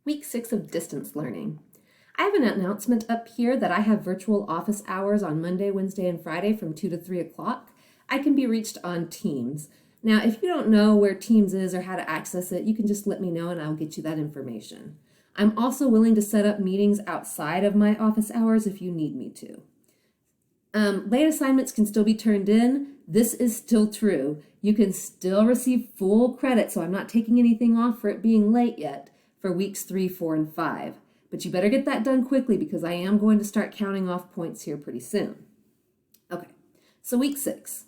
Week 6 of distance learning. I have an announcement up here that I have virtual office hours on Monday, Wednesday, and Friday from 2 to 3 o'clock. I can be reached on Teams. Now, if you don't know where Teams is or how to access it, you can just let me know and I'll get you that information. I'm also willing to set up meetings outside of my office hours if you need me to. Late assignments can still be turned in. This is still true. You can still receive full credit, so I'm not taking anything off for it being late yet for weeks 3, 4, and 5. But you better get that done quickly because I am going to start counting off points here pretty soon. Okay, so week 6.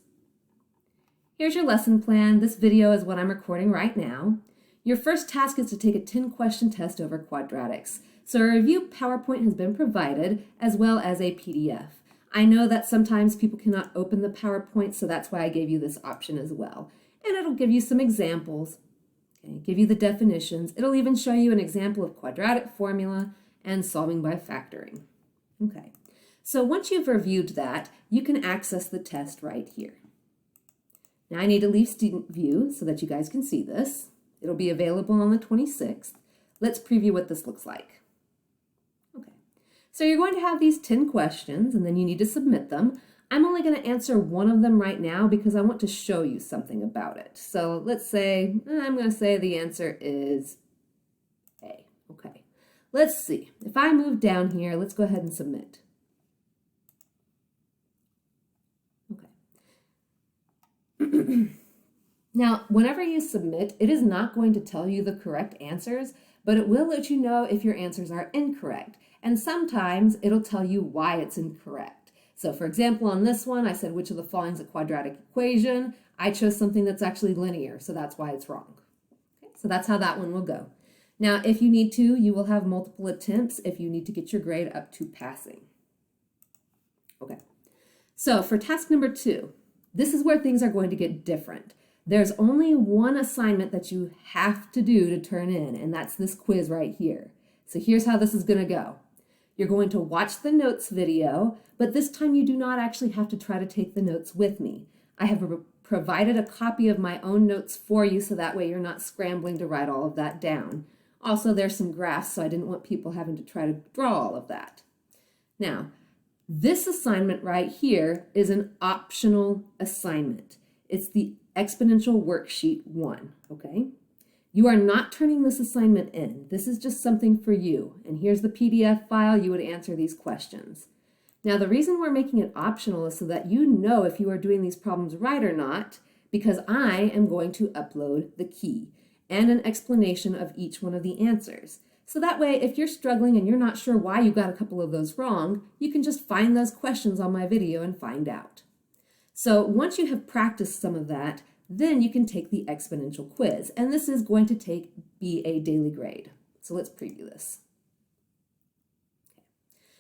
Here's your lesson plan. This video is what I'm recording right now. Your first task is to take a 10-question test over quadratics. So a review PowerPoint has been provided as well as a PDF. I know that sometimes people cannot open the PowerPoint, so that's why I gave you this option as well. And it'll give you some examples, okay, give you the definitions. It'll even show you an example of quadratic formula and solving by factoring. Okay, so once you've reviewed that, you can access the test right here. Now I need to leave student view so that you guys can see this. It'll be available on the 26th. Let's preview what this looks like. So you're going to have these 10 questions and then you need to submit them. I'm only going to answer one of them right now because I want to show you something about it. So let's say, I'm going to say the answer is A. Okay, let's see. If I move down here, let's go ahead and submit. Okay. Now, whenever you submit, it is not going to tell you the correct answers, but it will let you know if your answers are incorrect. And sometimes it'll tell you why it's incorrect. So for example, on this one, I said, which of the following is a quadratic equation? I chose something that's actually linear, so that's why it's wrong. Okay, so that's how that one will go. Now, if you need to, you will have multiple attempts if you need to get your grade up to passing. Okay, so for task number 2, this is where things are going to get different. There's only one assignment that you have to do to turn in, and that's this quiz right here. So here's how this is going to go. You're going to watch the notes video, but this time you do not actually have to try to take the notes with me. I have provided a copy of my own notes for you so that way you're not scrambling to write all of that down. Also, there's some graphs, so I didn't want people having to try to draw all of that. Now, this assignment right here is an optional assignment. It's the exponential worksheet 1, okay? You are not turning this assignment in. This is just something for you. And here's the PDF file. You would answer these questions. Now, the reason we're making it optional is so that you know if you are doing these problems right or not, because I am going to upload the key and an explanation of each one of the answers. So that way, if you're struggling and you're not sure why you got a couple of those wrong, you can just find those questions on my video and find out. So once you have practiced some of that, then you can take the exponential quiz. And this is going to be a daily grade. So let's preview this. Okay.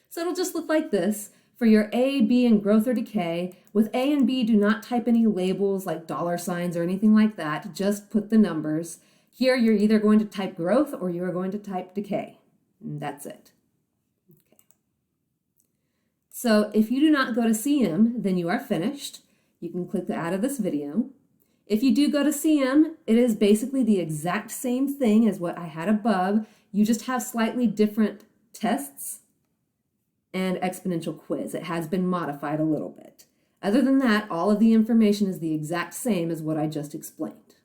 So it'll just look like this. For your A, B, and growth or decay, with A and B, do not type any labels like $ or anything like that. Just put the numbers. Here, you're either going to type growth or you're going to type decay. And that's it. Okay. So if you do not go to CM, then you are finished. You can click the out of this video. If you do go to CM, it is basically the exact same thing as what I had above. You just have slightly different tests and exponential quiz. It has been modified a little bit. Other than that, all of the information is the exact same as what I just explained.